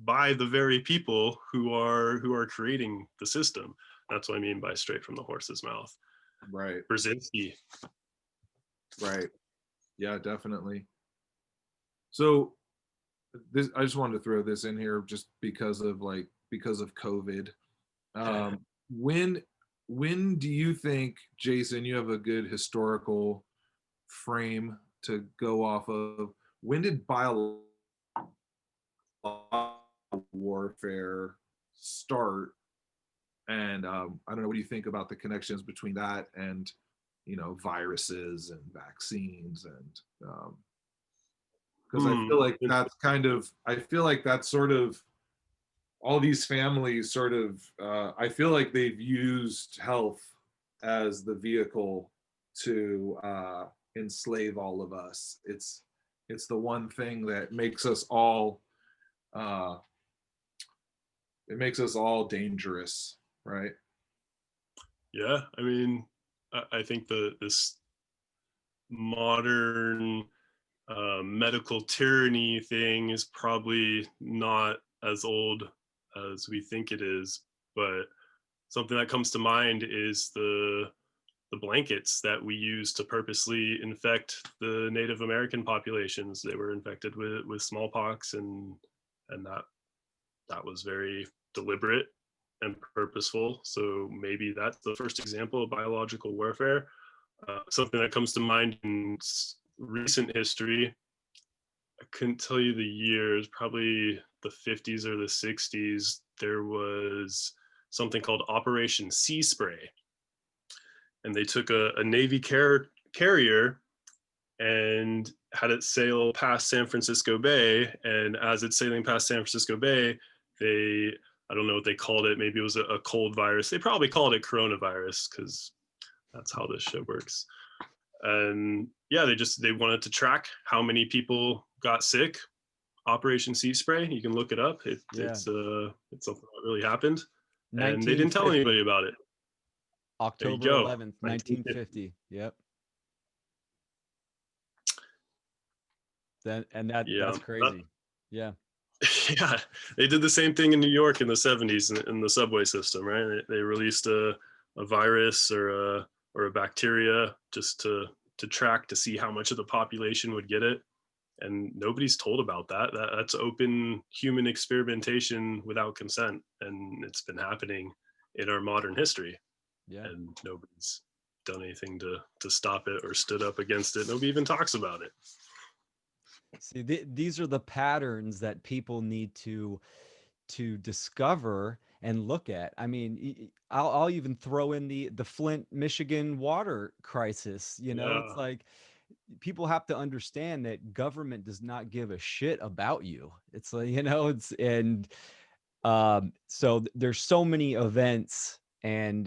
the very people who are creating the system. That's what I mean by straight from the horse's mouth. Right. Brzezinski. Right. Yeah, definitely. So this, I just wanted to throw this in here just because of COVID. Um, when when do you think, Jason, you have a good historical frame to go off of? When did biological warfare start? And I don't know, what do you think about the connections between that and, viruses and vaccines? And because I feel like that's sort of all these families sort of, I feel like they've used health as the vehicle to enslave all of us. It's the one thing that makes us all uh, it makes us all dangerous, right? Yeah, I mean, I think this modern medical tyranny thing is probably not as old as we think it is, but something that comes to mind is the blankets that we use to purposely infect the Native American populations. They were infected with smallpox, and that was very deliberate and purposeful. So maybe that's the first example of biological warfare. Something that comes to mind in recent history, I couldn't tell you the years, probably the 50s or the 60s, there was something called Operation Sea Spray. And they took a Navy carrier and had it sail past San Francisco Bay. And as it's sailing past San Francisco Bay, I don't know what they called it. Maybe it was a cold virus. They probably called it coronavirus because that's how this shit works. And yeah, they wanted to track how many people got sick. Operation Sea Spray. You can look it up. It's something that really happened, and they didn't tell 1950. anybody about it. There you October go. 11th, 1950. Yep. Yeah. That's crazy. Yeah. Yeah, they did the same thing in New York in the 70s in the subway system, right? They released a virus or a bacteria just to track to see how much of the population would get it, and nobody's told about that. That's open human experimentation without consent, and it's been happening in our modern history. Yeah. And nobody's done anything to stop it or stood up against it. Nobody even talks about it. See, these are the patterns that people need to discover and look at. I mean, I'll even throw in the Flint, Michigan water crisis. You know, it's Yeah. like people have to understand that government does not give a shit about you. It's like, you know, so there's so many events, and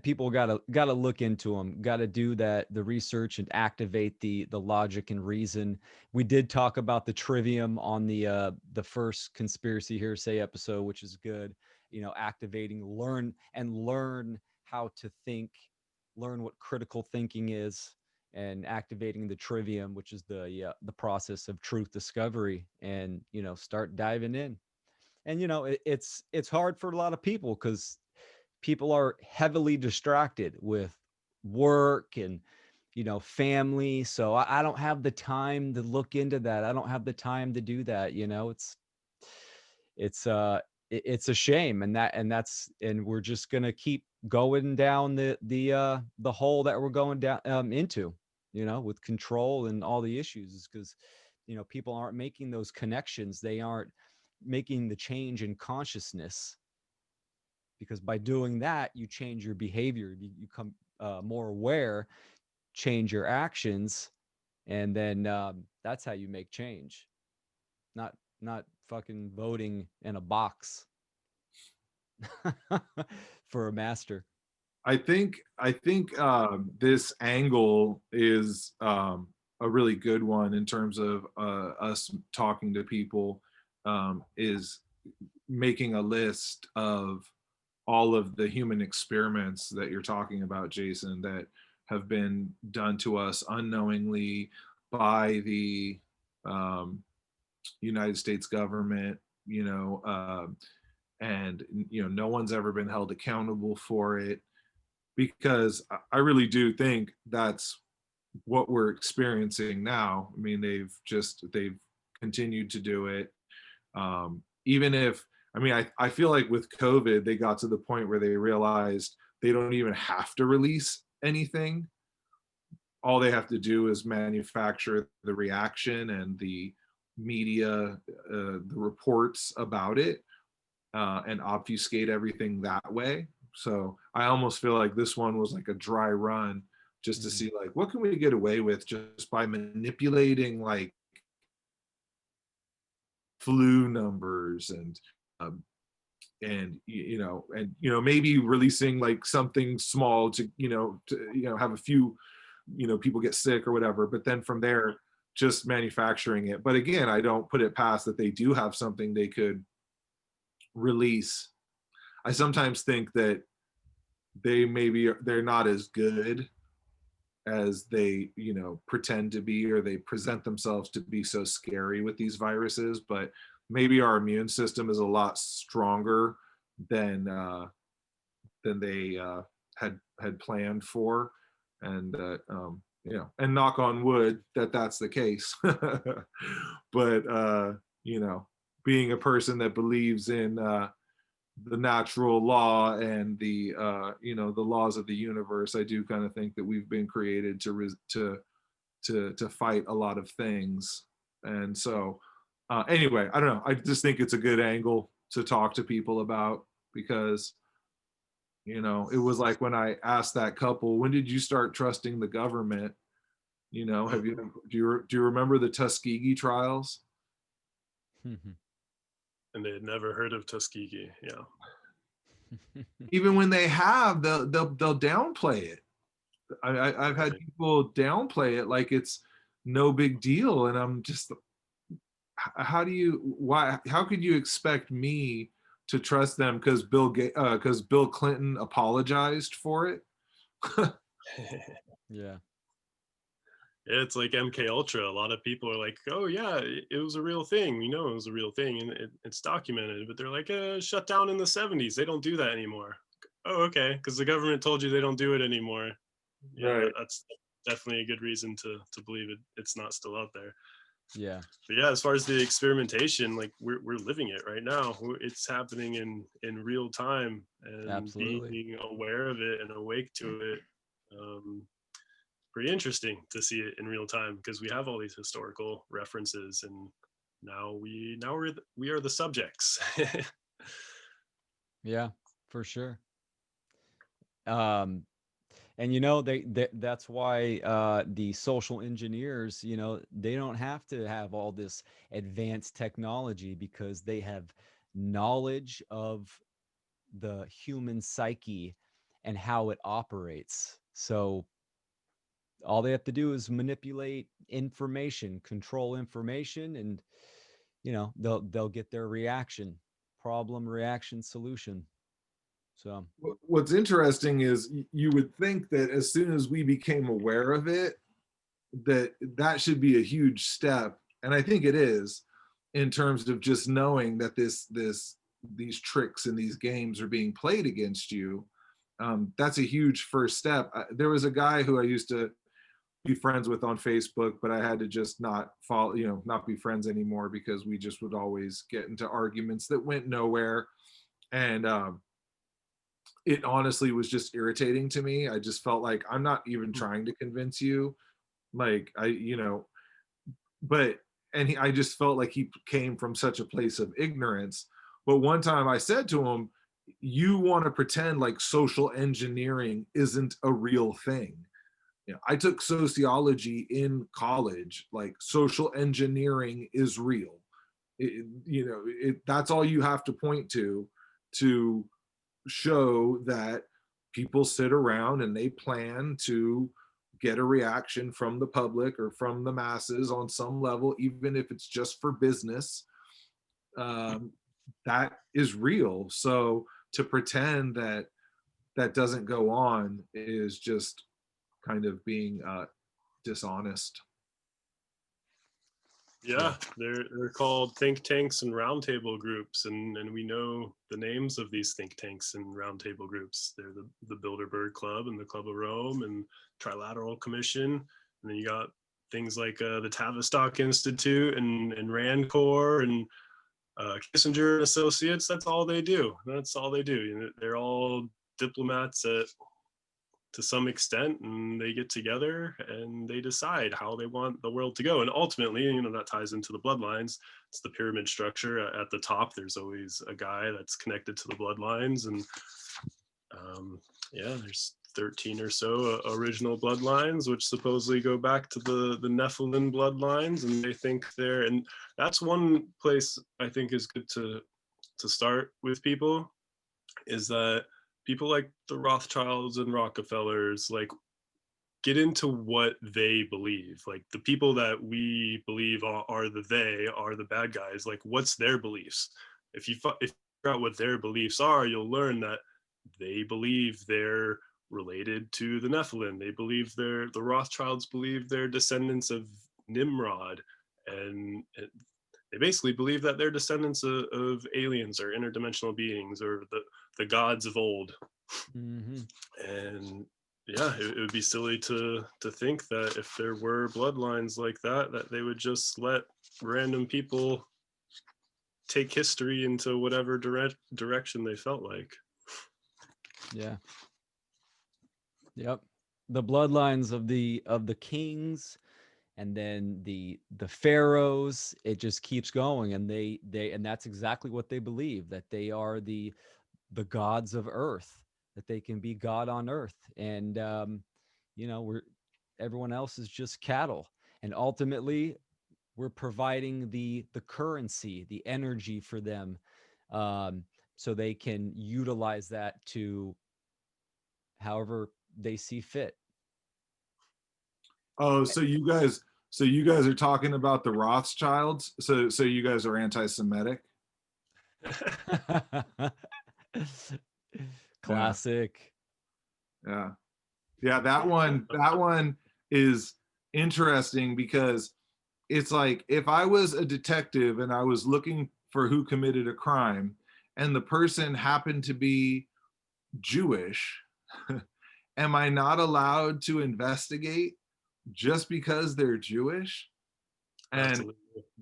people gotta look into them, gotta do the research and activate the logic and reason. We did talk about the trivium on the first conspiracy hearsay episode, which is good. You know, activating, learn how to think, learn what critical thinking is, and activating the trivium, which is the process of truth discovery, and you know, start diving in. And you know, it's hard for a lot of people because people are heavily distracted with work and, you know, family. So I don't have the time to look into that. I don't have the time to do that. You know, it's it's a shame. And we're just gonna keep going down the hole that we're going down into, you know, with control and all the issues, is because, you know, people aren't making those connections. They aren't making the change in consciousness, because by doing that, you change your behavior. You become more aware, change your actions, and then that's how you make change. Not fucking voting in a box for a master. I think this angle is a really good one in terms of us talking to people, is making a list of all of the human experiments that you're talking about, Jason, that have been done to us unknowingly by the um, United States government, you know, and you know, no one's ever been held accountable for it, because I really do think that's what we're experiencing now. I mean, they've continued to do it. Even if, I mean, I feel like with COVID, they got to the point where they realized they don't even have to release anything. All they have to do is manufacture the reaction and the media, the reports about it, and obfuscate everything that way. So I almost feel like this one was like a dry run, just to see like what can we get away with just by manipulating like flu numbers um, and you know, maybe releasing like something small to have a few, you know, people get sick or whatever, but then from there just manufacturing it. But again, I don't put it past that they do have something they could release. I sometimes think that they're not as good as they, you know, pretend to be, or they present themselves to be so scary with these viruses. But maybe our immune system is a lot stronger than they had planned for, and you know, and knock on wood that that's the case. But you know, being a person that believes in the natural law and the you know, the laws of the universe, I do kind of think that we've been created to fight a lot of things. And so anyway, I don't know, I just think it's a good angle to talk to people about, because you know, it was like when I asked that couple, when did you start trusting the government? You know, do you remember the Tuskegee trials? And they had never heard of Tuskegee. Yeah. Even when they have, they'll downplay it. I've had Right. people downplay it like it's no big deal, and I'm just, how could you expect me to trust them because Bill Clinton apologized for it? Yeah. It's like MK Ultra. A lot of people are like, "Oh yeah, it was a real thing. We know it was a real thing, and it's documented." But they're like, "Shut down in the '70s. They don't do that anymore." Oh, okay, because the government told you they don't do it anymore. Yeah, Right. that's definitely a good reason to believe it's not still out there. Yeah. But yeah, as far as the experimentation, like we're living it right now. It's happening in real time, and Absolutely. being aware of it and awake to it. Um, Pretty interesting to see it in real time because we have all these historical references, and we are the subjects. Yeah, for sure. Um, and you know, that's why the social engineers, you know, they don't have to have all this advanced technology because they have knowledge of the human psyche and how it operates. So all they have to do is manipulate information, control information, and you know, they'll get their reaction, problem, reaction, solution. So What's interesting is you would think that as soon as we became aware of it, that should be a huge step, and I think it is, in terms of just knowing that these tricks and these games are being played against you. That's a huge first step. There was a guy who I used to be friends with on Facebook, but I had to just not follow, not be friends anymore because we just would always get into arguments that went nowhere. And it honestly was just irritating to me. I just felt like I'm not even trying to convince you. Like but I just felt like he came from such a place of ignorance. But one time I said to him, "You want to pretend like social engineering isn't a real thing." I took sociology in college. Like, social engineering is real. That's all you have to point to show that people sit around and they plan to get a reaction from the public or from the masses on some level, even if it's just for business. um, that is real. So to pretend that that doesn't go on is just kind of being dishonest. yeah. Yeah, they're called think tanks and roundtable groups, and we know the names of these think tanks and roundtable groups. They're the Bilderberg Club and the Club of Rome and Trilateral Commission, and then you got things like the Tavistock Institute and Rand Corps and Kissinger and Associates. That's all they do. That's all they do. They're all diplomats to some extent, and they get together and they decide how they want the world to go. And ultimately, that ties into the bloodlines. It's the pyramid structure. At the top, there's always a guy that's connected to the bloodlines, and yeah, there's 13 or so original bloodlines, which supposedly go back to the Nephilim bloodlines, and they think and that's one place I think is good to start with people, is that people like the Rothschilds and Rockefellers, like, get into what they believe. Like, the people that we believe are the bad guys. Like, what's their beliefs? If you figure out what their beliefs are, you'll learn that they believe they're related to the Nephilim. They believe the Rothschilds believe they're descendants of Nimrod, and they basically believe that they're descendants of aliens or interdimensional beings or the gods of old. Mm-hmm. And yeah, it would be silly to think that if there were bloodlines like that they would just let random people take history into whatever direction they felt like. Yeah. Yep. The bloodlines of the kings, and then the pharaohs, it just keeps going, and and that's exactly what they believe, that they are the gods of earth, that they can be God on earth. And we're everyone else is just cattle. And ultimately, we're providing the currency, the energy for them, so they can utilize that to however they see fit. Oh, so you guys are talking about the Rothschilds. So you guys are anti-Semitic. Classic. Yeah. Yeah, that one is interesting because it's like if I was a detective and I was looking for who committed a crime and the person happened to be Jewish, am I not allowed to investigate just because they're Jewish? And Absolutely.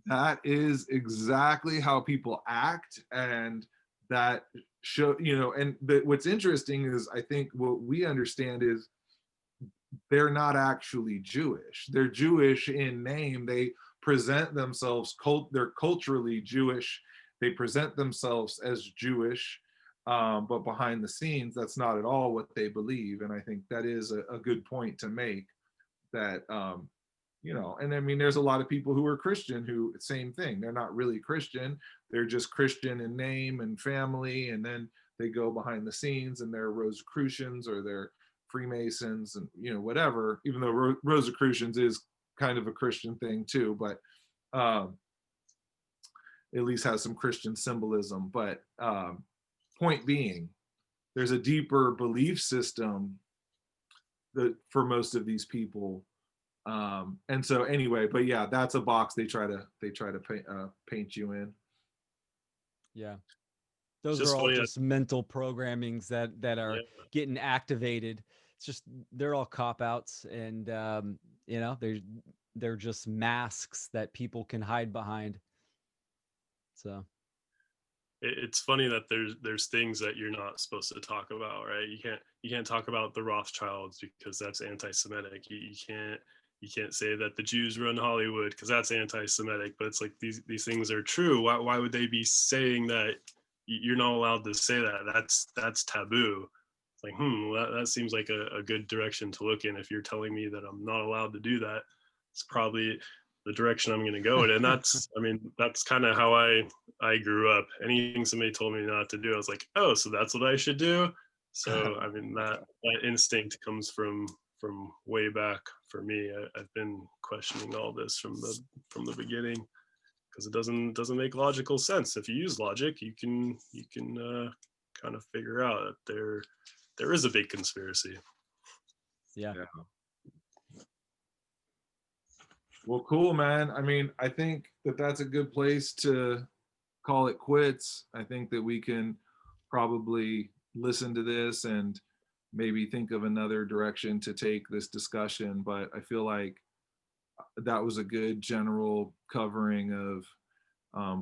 that is exactly how people act, and that show, and what's interesting is I think what we understand is they're not actually Jewish. They're Jewish in name. They present themselves they're culturally Jewish. They present themselves as Jewish, but behind the scenes, that's not at all what they believe. And I think that is a good point to make. That and I mean, there's a lot of people who are Christian who same thing. They're not really Christian. They're just Christian in name and family, and then they go behind the scenes and they're Rosicrucians or they're Freemasons and whatever. Even though Rosicrucians is kind of a Christian thing too, but at least has some Christian symbolism. But point being, there's a deeper belief system that for most of these people. And so anyway, but yeah, that's a box they try to paint you in. Yeah. It's Those are just all funny that, just mental programmings that are yeah, getting activated. It's just they're all cop outs, and they're just masks that people can hide behind. So it's funny that there's things that you're not supposed to talk about, right? You can't talk about the Rothschilds because that's anti-Semitic. You can't say that the Jews run Hollywood because that's anti-Semitic. But it's like these things are true. Why would they be saying that? You're not allowed to say that. That's taboo. It's like, that seems like a good direction to look in. If you're telling me that I'm not allowed to do that, it's probably the direction I'm going to go in. And that's kind of how I grew up. Anything somebody told me not to do, I was like, oh, so that's what I should do. So that instinct comes from way back for me. I've been questioning all this from the beginning because it doesn't make logical sense. If you use logic, you can kind of figure out that there is a big conspiracy. yeah. Well, cool, man. I mean, I think that that's a good place to call it quits. I think that we can probably listen to this and maybe think of another direction to take this discussion. But I feel like that was a good general covering of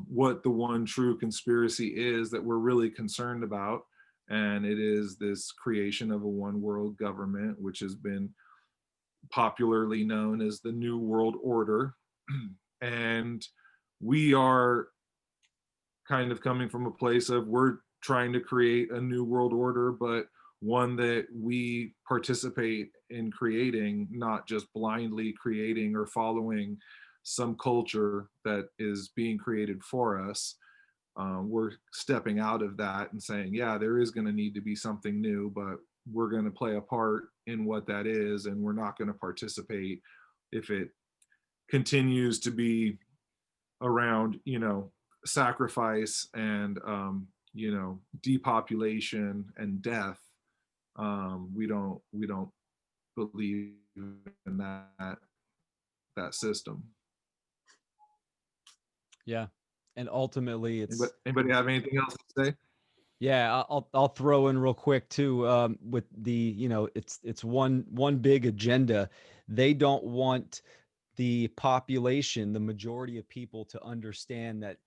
what the one true conspiracy is that we're really concerned about. And it is this creation of a one world government, which has been popularly known as the New World Order. And we are kind of coming from a place of we're trying to create a new world order, but one that we participate in creating, not just blindly creating or following some culture that is being created for us. We're stepping out of that and saying, yeah, there is going to need to be something new, but we're going to play a part in what that is, and we're not going to participate if it continues to be around, sacrifice and depopulation and death. We don't believe in that system. Yeah. And ultimately it's Anybody have anything else to say? yeah, I'll throw in real quick too, with the, it's one big agenda. They don't want the population, the majority of people, to understand that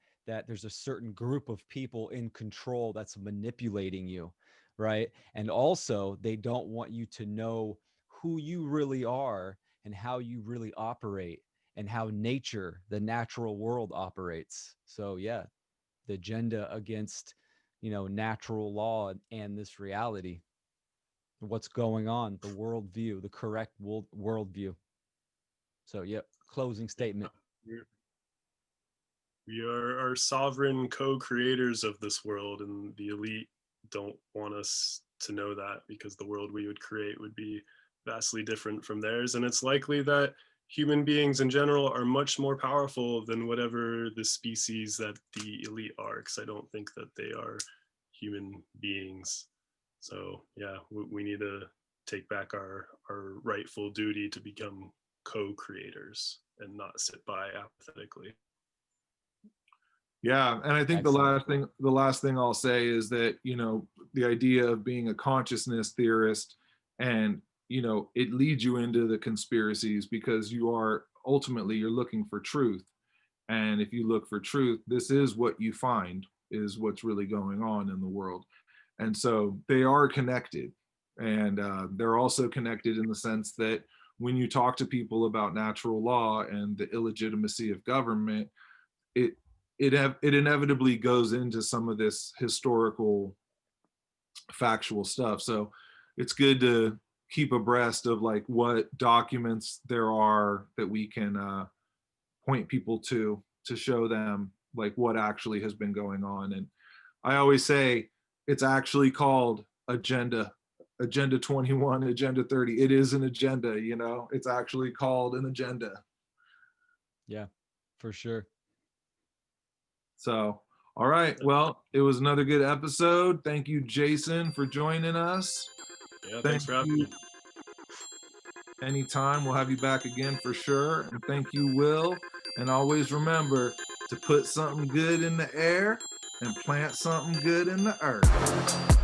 there's a certain group of people in control that's manipulating you, right? And also they don't want you to know who you really are and how you really operate and how nature, the natural world, operates. So yeah, the agenda against natural law and this reality, what's going on, the worldview, the correct worldview. So yep, closing statement. We are sovereign co-creators of this world, and the elite don't want us to know that, because the world we would create would be vastly different from theirs. And it's likely that human beings in general are much more powerful than whatever the species that the elite are, because I don't think that they are human beings. So yeah, we need to take back our rightful duty to become co-creators and not sit by apathetically. Yeah, and I think Excellent. the last thing I'll say is that, you know, the idea of being a consciousness theorist, and, you know, it leads you into the conspiracies, because you are ultimately, you're looking for truth. And if you look for truth, this is what you find, is what's really going on in the world. And so they are connected. And they're also connected in the sense that when you talk to people about natural law and the illegitimacy of government, it it inevitably goes into some of this historical factual stuff. So it's good to keep abreast of like what documents there are that we can point people to show them like what actually has been going on. And I always say it's actually called agenda 21, agenda 30. It is an agenda, you know, it's actually called an agenda. Yeah, for sure. So, all right. Well, it was another good episode. Thank you, Jason, for joining us. Yeah, Thank thanks for having you. me. Anytime. We'll have you back again for sure. And thank you, Will. And always remember to put something good in the air and plant something good in the earth.